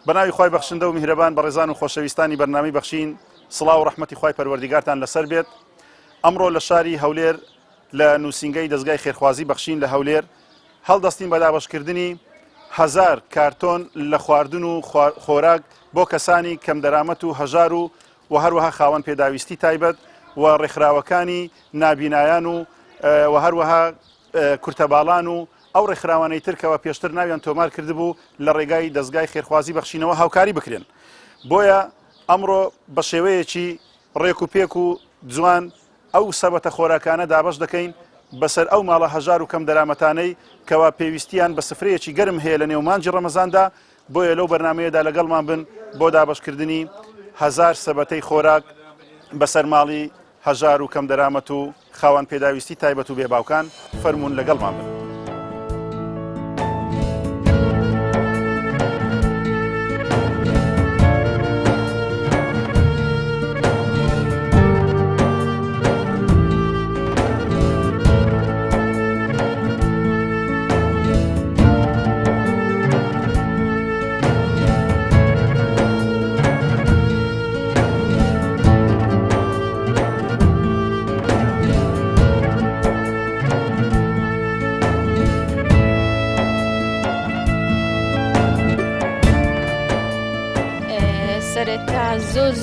بەناوی خوای بەخشندە و میهرەبان بەڕێزان و خۆشەویستانی بەرنامەی بەخشین سڵاو و ڕەحمەتی خوای پەروەردیگارتان لەسەر بێت. ئەمڕۆ لە شاری هەولێر لە نووسینگەی دەستگای خێرخوازی بەخشین لە هەولێر هەڵدەستین بە دابەشکردنی 1000 کارتۆن لە خواردن و خۆراک بۆ کەسانی کەم دەرامەت و هەژار و هەروەها خاوەن پێداویستی تایبەت و ڕێکخراوەکانی نابینایان و هەروەها کورتەباڵان و ئەو ڕێکخراوانەی ترکەوە پێشتر ناویان تۆمار کردبوو لە ڕێگای دەستگای خێرخوازی بەخشینەوە هاوکاری بکرێن. بۆیە ئەمڕۆ بە شێوەیەکی ڕێک و پێک و جوان ئەو سەبەتە خۆراکانە دابەش دەکەین بەسەر ئەو ماڵە هەژار و کەم دەرامەتانەی کەوا پێویستیان بە سفرەیەکی گەرم هەیە لە نێومانجی ڕەمەزاندا. بۆیە لەو بەرنامەیەدا لەگەڵمان بن بۆ دابەشکردنی 1000 سەبەتەی خۆراک بەسەر ماڵی هەژار و کەم دەرامەت و خاوەن پێداویستی تایبەت و بێباوکان. فەرموون لەگەڵمان بن.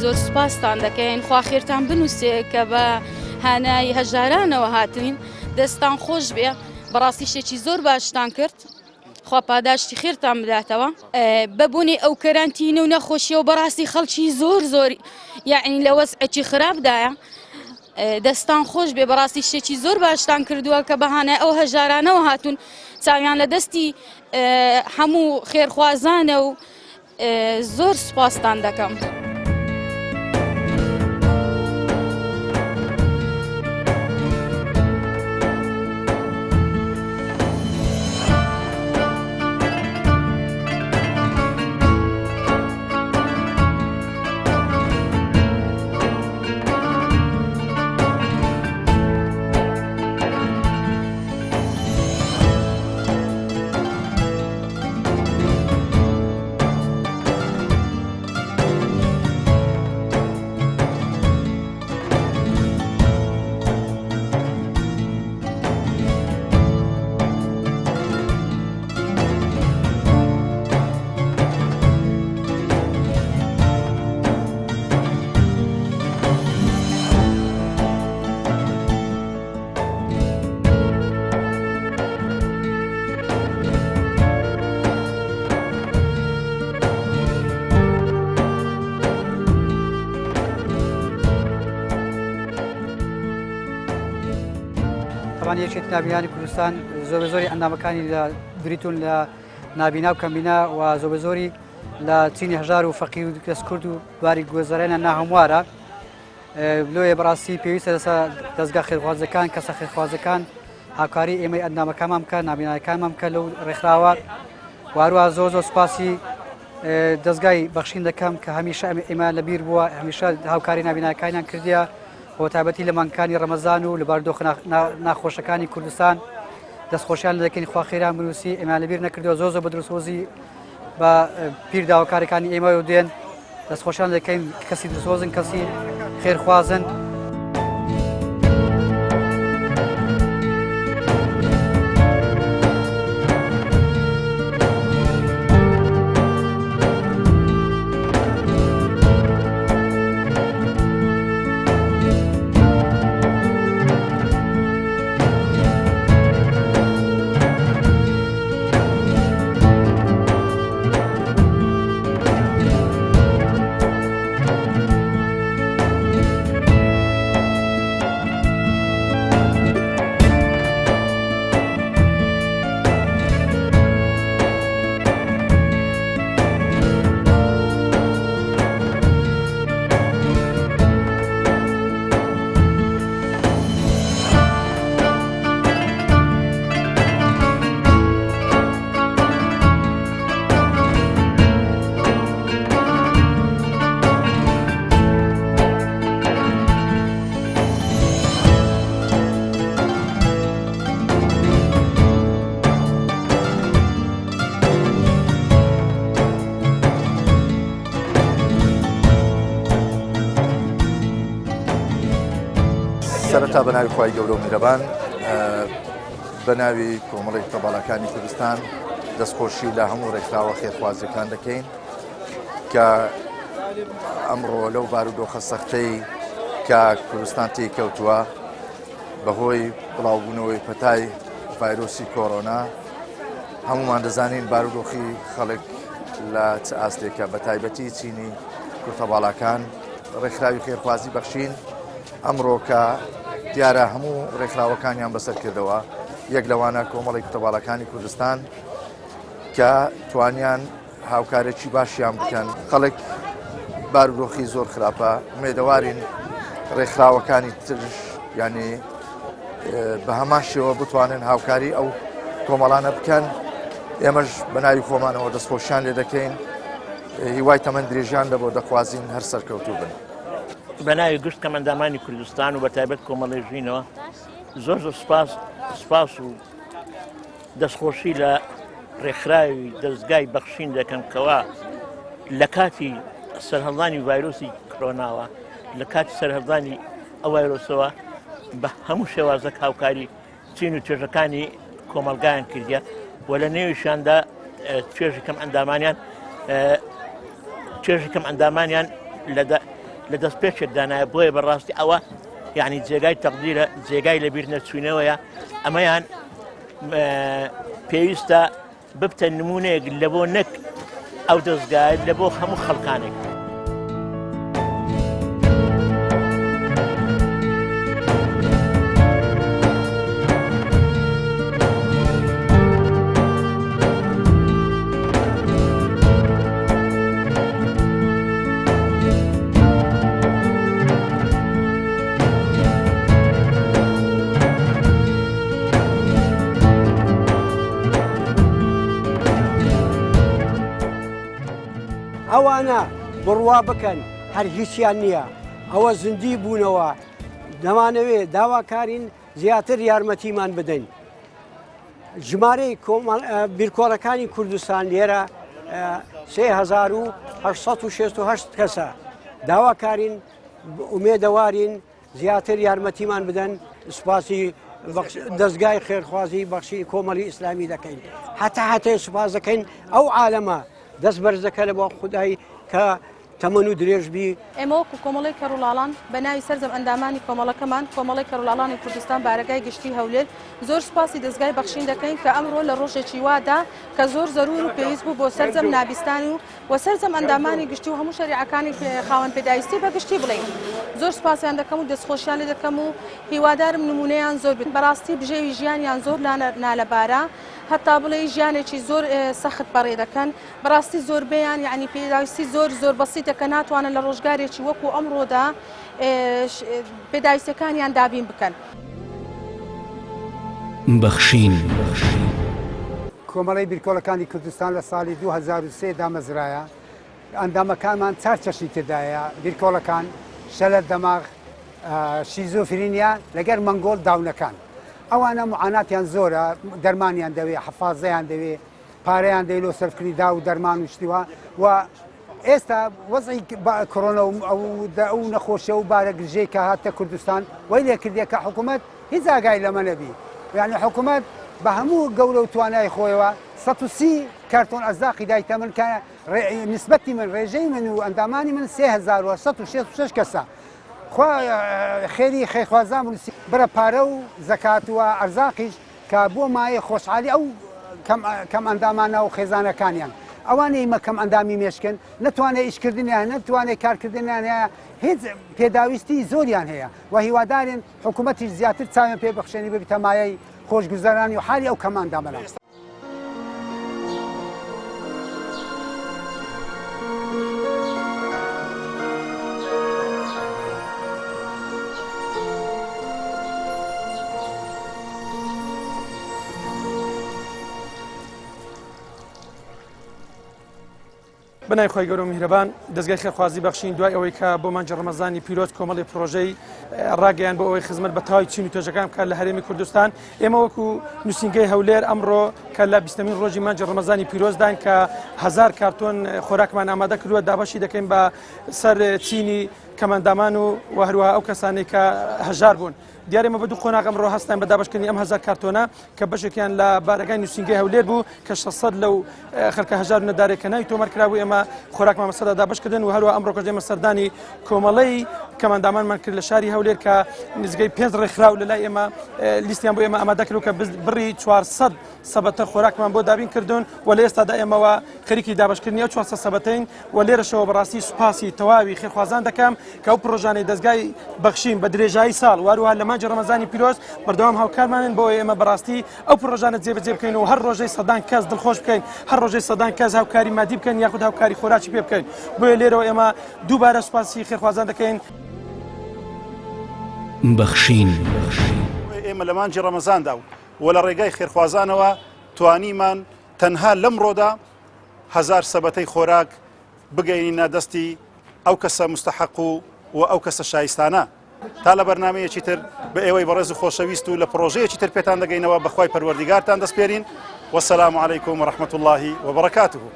زۆر سوپاستان دەکەین، خوا خێرتان بنووسێ کە بە هانای هەژارانەوە هاتوین، دەستان خۆش بێ، بەڕاستی شتێکی زۆر باشتان کرد، خوا پاداشتی خێرتان بداتەوە. بەبوونی ئەو کەرانتینە و نەخۆشیە و بەڕاستی خەڵکی زۆر یعنی لە وەزعێکی خراپدایە، دەستان خۆش بێ، بەڕاستی شتێکی زۆر باشتان کردووە کە بە هانای ئەو هەژارانەوە هاتوون، چاویان لە دەستی هەموو خێرخوازانە و زۆر سوپاستان دەکەم. یەکێت نابینانی کوردستان زۆری ئەندامەکانی لە بریتون لە نابینا و کەمبینا و زۆری لە چینی هەژار و فەقیر و دەستکورد و باری گوێزەرێنە ناهەموارە. لۆیە بەڕاستی پێویستە لەسەر دەستگا خێرخوازەکان کەسە خێرخوازەکان هاوکاری ئێمەی ئەندامەکانمان بکە، نابینایەکانمان بکە لەو ڕێکخراوە. واروها زۆر سوپاسی دەستگای بەخشین دەکەم کە هەمیشە ئێمە لەبیر بووە، هەمیشە هاوکاری نابینایەکانیان کردیە بۆ تایبەتی لە مانگەکانی ڕەمەزان و لە باردۆخ ناخۆشەکانی کوردستان. دەستخۆشیان دەکەین، خوا خێران بنووسی، ئێمە لەبیر نەکردەوە زۆر بە دروستۆزی بە پیر داواکارەکانی ئێمە و دێن. دەستخۆشیان دەکەین کەسی دروستۆزن، کەسی خێرخوازن. سەرەتا بە ناوی خی گەورە و میرەبان بە ناوی کۆمەڵی قوتابخانەکانی کوردستان دەستخۆشی لە هەموو ڕێکخراوە خێرخوازیەکان دەکەین کە ئەمڕۆ لەو بارودۆخە سەختەی کە کوردستان تێکەوتووە بەهۆی بڵاوبوونەوەی پەتای ڤایرۆسی کۆڕۆنا هەمومان دەزانین بارودۆخی خەڵک لە چ ئاستێکە بە تایبەتی چینی کورتەباڵاکان ڕێکخراوی خێرخوازی بەخشین ئەمڕۆ کە دیارە هەموو ڕێکخراوەکانیان بەسەر کردەوە یەک لەوانە کۆمەڵی کورتەباڵەکانی کوردستان کە توانیان هاوکارێکی باشیان بکەن خەڵک بارودۆخی زۆر خراپە مێدەوارین ڕێکخراوەکانی ترش ینی بە هەمان شێوە بتوانن هاوکاری ئەو کۆمەڵانە بکەن ئێمەش بە ناوی خۆمانەوە دەستخۆشیان لێ دەکەین هیوای تەمەند درێژیان لەبۆ دەخوازین هەر سەرکەوتوو بن بە ناوی گشت کەمەندامانی کوردستان و بە تایبەت کۆمەڵی ژینەوە زۆر زۆر سپاس و دەستخۆشی لە ڕێکخراوی دەستگای بەخشین دەکەم کەوا لە کاتی سەرهەڵدانی ڤایرۆسی کۆڕۆناوە لە کاتی سەرهەڵدانی ئەو ڤایرۆسەوە بە هەموو شێوازەک هاوکاری چین و توێژەکانی کۆمەلگایان کردیە و لە نێویشاندا توێژی کەم ئەندامانیان لە دەست پێشێکدانایە بۆیە بەڕاستی ئەوە یعنی جێگای تەقدیرە جێگای لەبیر نەچوونەوەیە ئەمەیان پێویستە ببتە نمونەیەک لە بۆ نەک ئەو دەستگای لە بۆ هەموو خەڵکانێک. ئەوانە بڕوا بکەن هەر هیچیان نییە ئەوە زندی بوونەوە دەمانەوێت داواکارین زیاتر یارمەتیمان بدەین ژمارەی بیرکۆڵەکانی کوردستان لێرە 3868 کەسە داواکارین ئومێدەوارین زیاتر یارمەتیمان بدەن سوپاسی دەستگای خێرخوازی بەخشی کۆمەڵی ئیسلامی دەکەین هەتای سوپاس دەکەین ئەو عالەمە دەست بەرزەکە لە بۆ خودایی کە تەمەن و درێژبی ئێمە وەکو کۆمەڵی کەڕولاڵان بە ناوی سەرجەم ئەندامانی کۆمەڵەکەمان کۆمەڵی کەڕولاڵانی کوردستان بارگای گشتی هەولێر زۆر سوپاسی دەستگای بەخشین دەکەین کە ئەمڕۆ لە ڕۆژێکی وادا کە زۆر زەرور و پێویست بوو بۆ سەرجەم نابستانی و سەرجەم ئەندامانی گشتی و هەموو شەریعەکانی خاوەن پێداویستی بەگشتی بڵین زۆر سوپاسیان دەکەم و دەستخۆشیان لێ دەکەم و هیوادارم نمونەیان زۆر بێت بەڕاستی بژێوی ژیانیان زۆر نالەبارە هەتا بڵێ ژیانێکی زۆر سەخت بەڕێ دەکەن بەڕاستی زۆربەیان یعنی پێداویستی زۆر بەسیتە کە ناتوانن لە ڕۆژگارێکی وەکو ئەمڕۆدا پێداویستەکانیان دابین بکەن. بەخشین کۆمەڵی بیرکۆڵەکانی کوردستان لە ساڵی 2023 دامەزرایە ئەندامەکانمان چار چەشی تێدایە بیرکۆڵەکان شەلە دەماغ شیزۆفرینیا لەگەر مەنگۆڵ داونەکان ئەوانە معاناتیان زۆرە دەرمانیان دەوێت حەفازەیان دەوێت پارەیان دەوێت لۆ سەرفکردنیدا و دەرمان وشتیوە و ئێستا وەزعی کۆڕۆنە ئەو نەخۆشیە و بارە گرژەی کە هاتە کوردستان وەی لێ کردیە کە حکوومەت هیچ ئاگای لەمە نەبی یعنی حکوومەت بە هەموو گەورە و توانای خۆیەوە 130 کارتۆن ئەزاقی دایتە من کە نسبەتی من ڕێژەی من و ئەندامانی من 3666 کەسە خێری خێرخوازان برە پارە و زەکات وە ئەرزاقیش کە بۆ مایە خۆشحالی ئەو کەم ئەندامانە و خێزانەکانیان ئەوانەی مەکەم ئەندامی مێشکن نەتوانێت ئیشکردنیان نەتوانێت کارکردنیان هەیە هیچ پێداویستی زۆریان هەیە و هیوادارین حکوومەتیش زیاتر چاویان پێ بەخشێنی ببیتە مایەی خۆشگوزەرانی و حالی ئەو کەم ئەندامەنە. بە بەنای خۆی گەورە و میهرەبان دەستگای خێرخوازی بەخشین دوای ئەوەی کە بۆ مانجی ڕەمەزانی پیرۆز کۆمەڵی پرۆژەی ڕاگەیان بۆ ئەوەی خزمەت بە تاوای چین و تۆژەکان بکات لە هەرێمی کوردستان ئێمە وەکو نووسینگەی هەولێر ئەمڕۆ کە لە 20مین ڕۆژی مانجی ڕەمەزانی پیرۆزدان کە 1000 کارتۆن خۆراکمان ئامادە کردووە دابەشی دەکەین بە سەر چینی کەمەندامان و هەروەها ئەو کەسانی کە هەژار بوون. دیارێمە بە دوو قۆناغ ئەمڕۆ هەستان بە دابشکردنی ئەم 1000 کارتۆنە کە بەشێکیان لە بارەکانی نووسینگەی هەولێر بوو کە 600 لەو خەڵکە هەژار و نەدارێکە ناوی تۆمەر کرابوو ئێمە خۆراکمان بەسەردا دابشکردن و هەروە ئەمڕۆ کەژێمە سەردانی کۆمەڵەی کەمەندامانمان کرد لە شاری هەولێر کە نزگەی 5 ڕێکخراو لەلای ئێمە لیستیان بۆ ئێمە ئامادە کرد کە بڕی 400 سەبەتە خۆراکمان بۆ دابین کردوون و لە ئێستادا ئێمەوە خەریکی دابشکردنی ئەو 400 سەبەتەین و لێرەشەوە بەڕاستی سوپاسی تەواوی خێرخوازان دەکەم کە ئەو پرۆژانەی دەستگای بەخشین بە درێژایی ساڵ واروها لە مانجی ڕەمەزانی پیرۆز بەردەوام هاوکارمانن بۆ ئێمە بەڕاستی ئەو پرۆژانە جێبەجێ بکەین و هەر ڕۆژەی سەدان کەس دڵخۆش بکەین هەر ڕۆژەی سەدان کەس هاوکاری مادی بکەین یاخود هاوکاری خۆراکی پێ بکەین بۆیە لێرەوە ئێمە دووبارە سوپاسی خێرخوازان دەکەین. بەخشین ئێمە لە مانجی ڕەمەزاندا و لە ڕێگای خێرخوازانەوە توانیمان تەنها لەمڕۆدا 1000 سەبەتەی خۆراک بگەینە دەستی ئەو کەسە مستحق و ئەو کەسە شایستانە تا لە بەرنامەیەکی تر بە ئێوەی بەڕێز و خۆشەویست و لە پرۆژەیەکی تر پێتان دەگەینەوە بەخوای پەروەردیگارتان دەسپێرین وەسەلام عەلەیکوم وەڕەحمەتوڵڵاهی وبەڕەکاتوه.